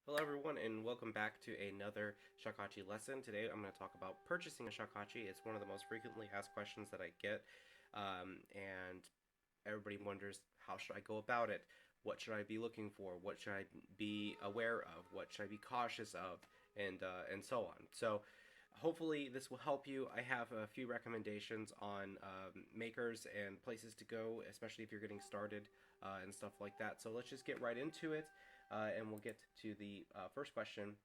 Hello everyone and welcome back to another Shakuhachi lesson. Today I'm going to talk about purchasing a Shakuhachi. It's one of the most frequently asked questions that I get, and everybody wonders, how should I go about it? What should I be looking for? What should I be aware of? What should I be cautious of? And so on. So hopefully this will help you. I have a few recommendations on makers and places to go, especially if you're getting started and stuff like that. So let's just get right into it, and we'll get to the first question,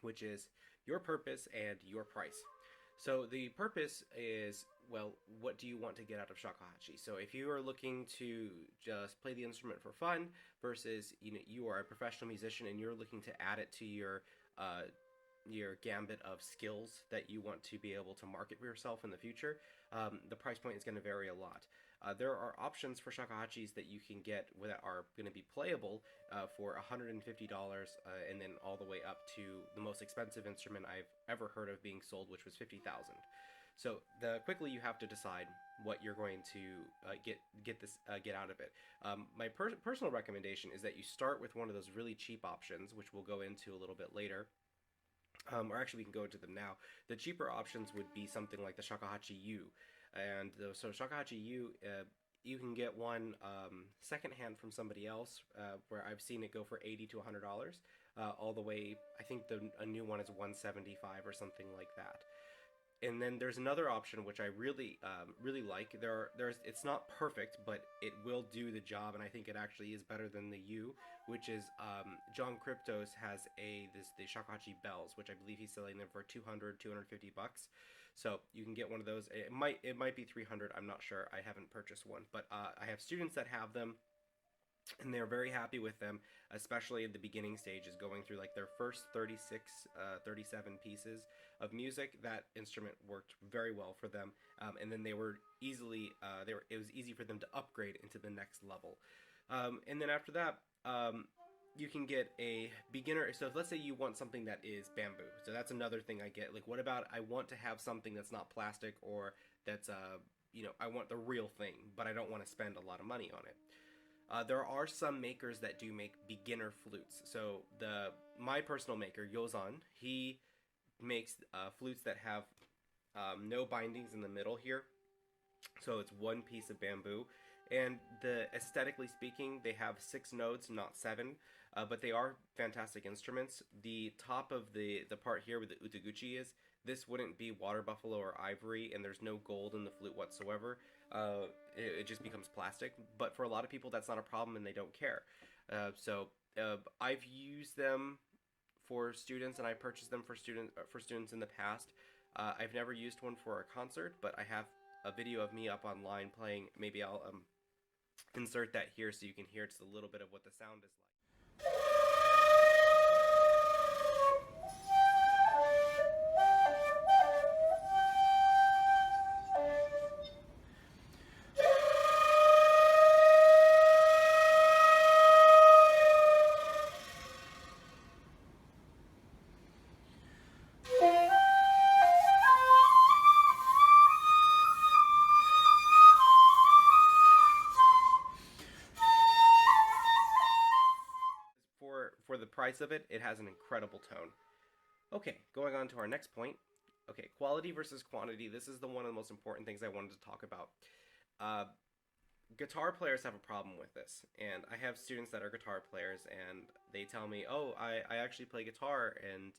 which is your purpose and your price. So the purpose is, well, what do you want to get out of shakuhachi? So if you are looking to just play the instrument for fun versus you are a professional musician and you're looking to add it to your gambit of skills that you want to be able to market for yourself in the future, the price point is going to vary a lot. There are options for shakuhachis that you can get that are going to be playable for $150, and then all the way up to the most expensive instrument I've ever heard of being sold, which was $50,000. So quickly you have to decide what you're going to get out of it. My personal recommendation is that you start with one of those really cheap options, which we'll go into a little bit later. Or actually, we can go into them now. The cheaper options would be something like the Shakuhachi YUU, and so Shakuhachi YUU, you can get one secondhand from somebody else, where I've seen it go for $80 to $100, all the way. I think a new one is 175 or something like that. And then there's another option which I really like. It's not perfect, but it will do the job, and I think it actually is better than the YUU, which is John Cryptos has the Shakuhachi bells, which I believe he's selling them for 250 bucks. So you can get one of those. It might be 300. I'm not sure. I haven't purchased one, but I have students that have them, and they're very happy with them, especially at the beginning stages, going through like their first 36 37 pieces of music. That instrument worked very well for them, and then it was easy for them to upgrade into the next level. And then after that, you can get a beginner. So if, let's say you want something that is bamboo, so that's another thing I get. Like, what about, I want to have something that's not plastic, or that's I want the real thing, but I don't want to spend a lot of money on it. There are some makers that do make beginner flutes. So my personal maker, Yozan, he makes flutes that have no bindings in the middle here. So it's one piece of bamboo, and aesthetically speaking, they have 6 notes, not 7, but they are fantastic instruments. The top of the part here where the utaguchi is, this wouldn't be water buffalo or ivory, and there's no gold in the flute whatsoever. It just becomes plastic. But for a lot of people, that's not a problem, and they don't care. I've used them for students, and I purchased them for students in the past. I've never used one for a concert, but I have a video of me up online playing. Maybe I'll insert that here so you can hear just a little bit of what the sound is like. For the price of it, it has an incredible tone. Okay, going on to our next point. Okay, quality versus quantity. This is one of the most important things I wanted to talk about. Uh, Guitar players have a problem with this, and I have students that are guitar players, and they tell me, "Oh, I actually play guitar," and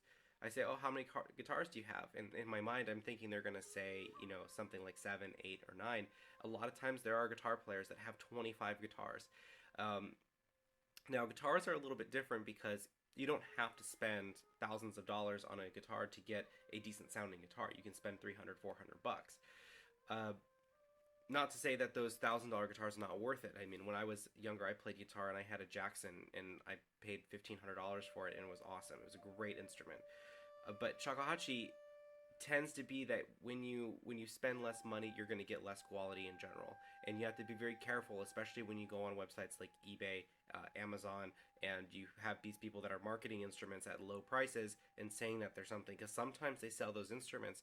I say, "Oh, how many guitars do you have?" And in my mind, I'm thinking they're gonna say, something like 7, 8, or 9. A lot of times, there are guitar players that have 25 guitars. Um, Now, guitars are a little bit different because you don't have to spend thousands of dollars on a guitar to get a decent sounding guitar. You can spend 300, 400 bucks. Uh, Not to say that those $1,000 guitars are not worth it. I mean, when I was younger, I played guitar and I had a Jackson, and I paid $1,500 for it, and it was awesome. It was a great instrument. But shakuhachi tends to be that when you spend less money, you're going to get less quality in general, and you have to be very careful, especially when you go on websites like eBay, Amazon, and you have these people that are marketing instruments at low prices and saying that they're something, because sometimes they sell those instruments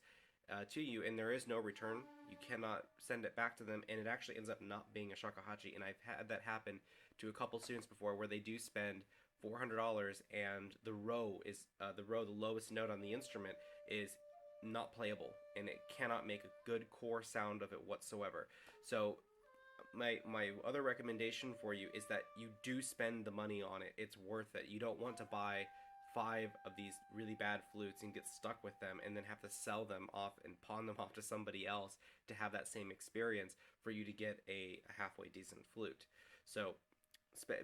to you and there is no return. You cannot send it back to them, and it actually ends up not being a shakuhachi. And I've had that happen to a couple students before, where they do spend $400, and the lowest note on the instrument is not playable, and it cannot make a good core sound of it whatsoever. So my other recommendation for you is that you do spend the money on it. It's worth it. You don't want to buy 5 of these really bad flutes and get stuck with them and then have to sell them off and pawn them off to somebody else to have that same experience for you to get a halfway decent flute. So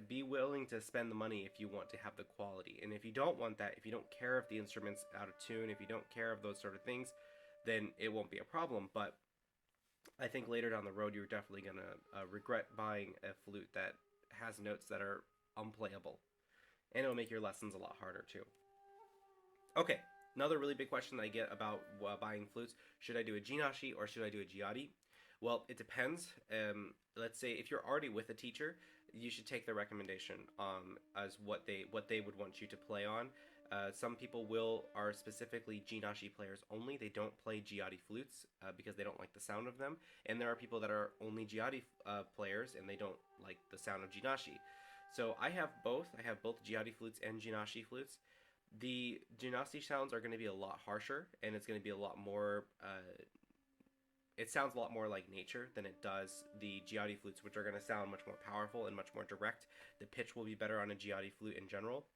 be willing to spend the money if you want to have the quality. And if you don't want that, if you don't care if the instrument's out of tune, if you don't care of those sort of things, then it won't be a problem. But I think later down the road, you're definitely going to regret buying a flute that has notes that are unplayable. And it'll make your lessons a lot harder too. Okay, another really big question that I get about buying flutes: should I do a jinashi or should I do a jiari? Well, it depends. Let's say if you're already with a teacher, you should take their recommendation as what they would want you to play on. Some people are specifically jinashi players only. They don't play jiari flutes because they don't like the sound of them. And there are people that are only jiari players and they don't like the sound of jinashi. So I have both. I have both jiari flutes and jinashi flutes. The jinashi sounds are going to be a lot harsher, and it's going to be a lot more. It sounds a lot more like nature than it does the jiari flutes, which are going to sound much more powerful and much more direct. The pitch will be better on a jiari flute in general.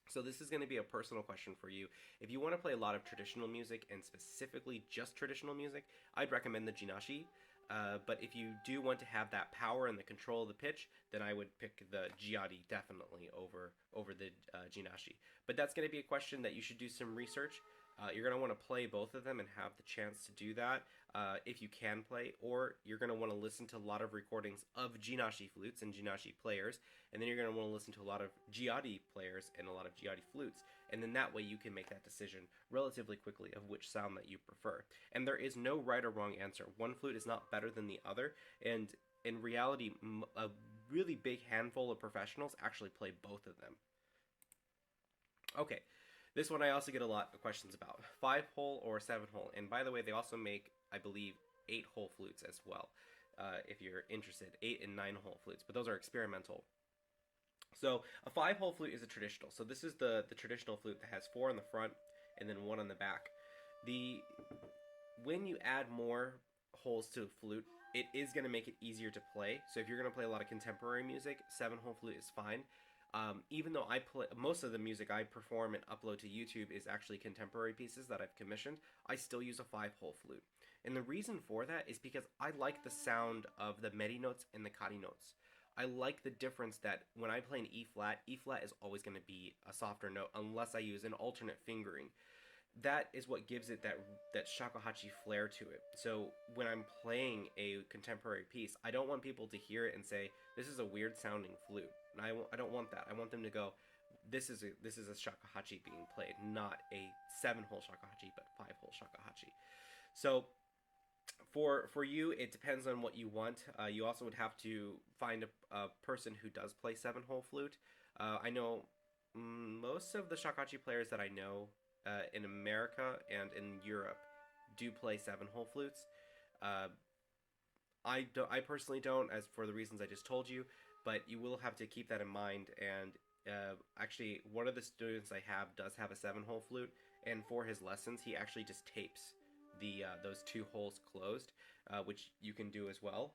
So this is going to be a personal question for you. If you want to play a lot of traditional music, and specifically just traditional music, I'd recommend the jinashi. But if you do want to have that power and the control of the pitch, then I would pick the jiari definitely over the jinashi. But that's going to be a question that you should do some research. You're going to want to play both of them and have the chance to do that if you can play, or you're going to want to listen to a lot of recordings of jinashi flutes and jinashi players, and then you're going to want to listen to a lot of jiari players and a lot of jiari flutes, and then that way you can make that decision relatively quickly of which sound that you prefer. And there is no right or wrong answer. One flute is not better than the other, and in reality, a really big handful of professionals actually play both of them. Okay. This one I also get a lot of questions about. 5-hole or 7-hole. And by the way, they also make, I believe, 8-hole flutes as well, if you're interested. 8 and 9-hole flutes, but those are experimental. So a 5-hole flute is a traditional. So this is the traditional flute that has 4 on the front and then 1 on the back. When you add more holes to a flute, it is going to make it easier to play. So if you're going to play a lot of contemporary music, 7-hole flute is fine. Even though I play most of the music I perform and upload to YouTube is actually contemporary pieces that I've commissioned, I still use a 5-hole flute. And the reason for that is because I like the sound of the meri notes and the kari notes. I like the difference that when I play an E flat is always going to be a softer note unless I use an alternate fingering. That is what gives it that shakuhachi flair to it. So when I'm playing a contemporary piece, I don't want people to hear it and say, this is a weird sounding flute. And I don't want that. I want them to go, this is a shakuhachi being played, not a 7-hole shakuhachi, but 5-hole shakuhachi. So for you, it depends on what you want. You also would have to find a person who does play 7-hole flute. I know most of the shakuhachi players that I know in America and in Europe do play 7-hole flutes. I personally don't, as for the reasons I just told you, but you will have to keep that in mind. And actually, one of the students I have does have a 7-hole flute, and for his lessons, he actually just tapes those 2 holes closed, which you can do as well.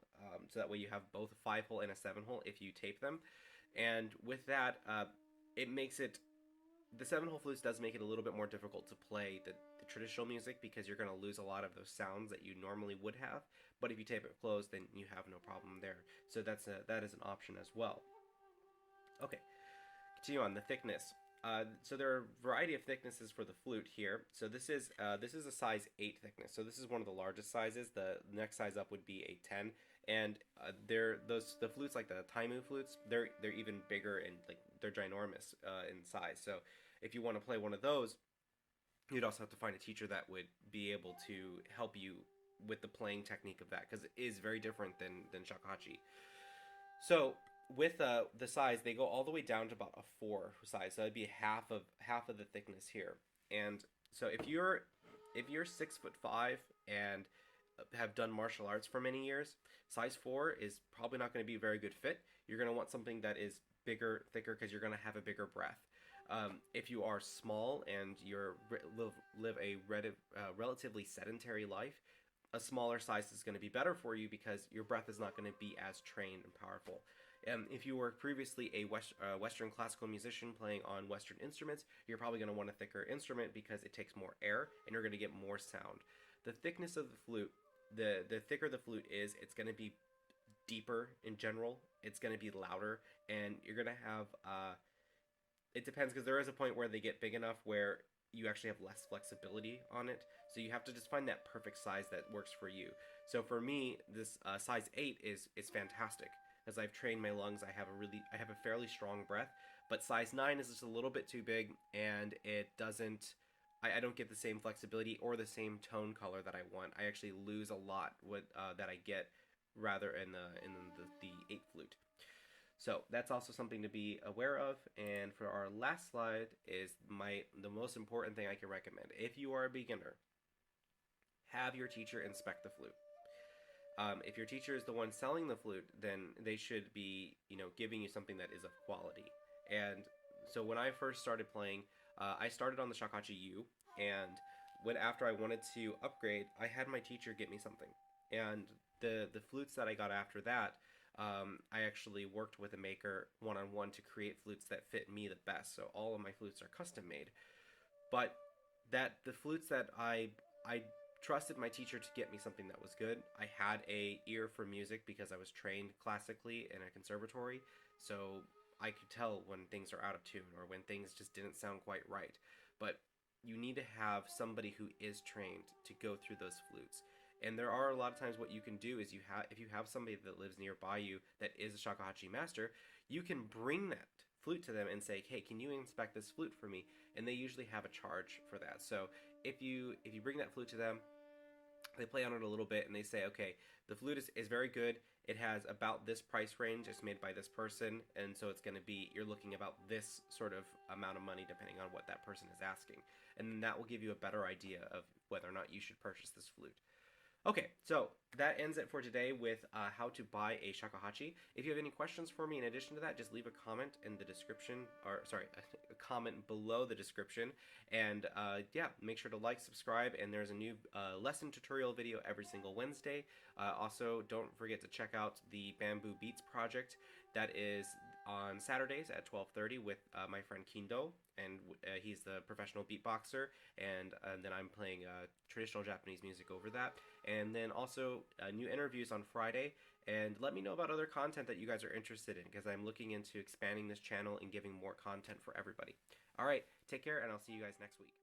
So that way you have both a 5-hole and a 7-hole if you tape them. And with that, it makes it the 7-hole flutes does make it a little bit more difficult to play the traditional music because you're going to lose a lot of those sounds that you normally would have. But if you tape it closed, then you have no problem there. So that is an option as well. Okay, continue on the thickness. So there are a variety of thicknesses for the flute here. So this is a size 8 thickness. So this is one of the largest sizes. The next size up would be a 10. And the flutes like the taimu flutes, they're even bigger and like they're ginormous in size. So if you want to play one of those, you'd also have to find a teacher that would be able to help you with the playing technique of that, because it is very different than shakuhachi. So with the size, they go all the way down to about a 4 size. So that'd be half of the thickness here. And so if you're 6'5" and have done martial arts for many years, size 4 is probably not going to be a very good fit. You're going to want something that is bigger, thicker, because you're going to have a bigger breath. If you are small and live a relatively sedentary life, a smaller size is going to be better for you because your breath is not going to be as trained and powerful. If you were previously a Western classical musician playing on Western instruments, you're probably going to want a thicker instrument because it takes more air and you're going to get more sound. The thickness of the flute, the thicker the flute is, it's going to be deeper in general. It's going to be louder, and you're going to have. It depends because there is a point where they get big enough where you actually have less flexibility on it. So you have to just find that perfect size that works for you. So for me, this size 8 is fantastic. As I've trained my lungs, I have a fairly strong breath. But size 9 is just a little bit too big, and it doesn't. I don't get the same flexibility or the same tone color that I want. I actually lose a lot that I get rather in the 8 flute. So that's also something to be aware of. And for our last slide is the most important thing I can recommend. If you are a beginner, have your teacher inspect the flute. If your teacher is the one selling the flute, then they should be, giving you something that is of quality. And so when I first started playing, I started on the Shakuhachi YUU, and after I wanted to upgrade, I had my teacher get me something. And the flutes that I got after that, I actually worked with a maker one-on-one to create flutes that fit me the best. So all of my flutes are custom made. But the flutes that I trusted my teacher to get me something that was good. I had a ear for music because I was trained classically in a conservatory, so I could tell when things are out of tune or when things just didn't sound quite right. But you need to have somebody who is trained to go through those flutes. And there are a lot of times what you can do is if you have somebody that lives nearby you that is a shakuhachi master, you can bring that flute to them and say, "Hey, can you inspect this flute for me?" And they usually have a charge for that. So if you bring that flute to them, they play on it a little bit and they say, "Okay, the flute is very good. It has about this price range. It's made by this person, and so it's going to be you're looking about this sort of amount of money depending on what that person is asking." And then that will give you a better idea of whether or not you should purchase this flute. Okay, so that ends it for today with how to buy a shakuhachi. If you have any questions for me in addition to that, just leave a comment in the description, or sorry, a comment below the description. And yeah, make sure to like, subscribe, and there's a new lesson tutorial video every single Wednesday. Also, don't forget to check out the Bamboo Beats project that is on Saturdays at 12:30 with my friend Kindo, and he's the professional beatboxer, and then I'm playing traditional Japanese music over that. And then also new interviews on Friday, and let me know about other content that you guys are interested in because I'm looking into expanding this channel and giving more content for everybody. All right, take care, and I'll see you guys next week.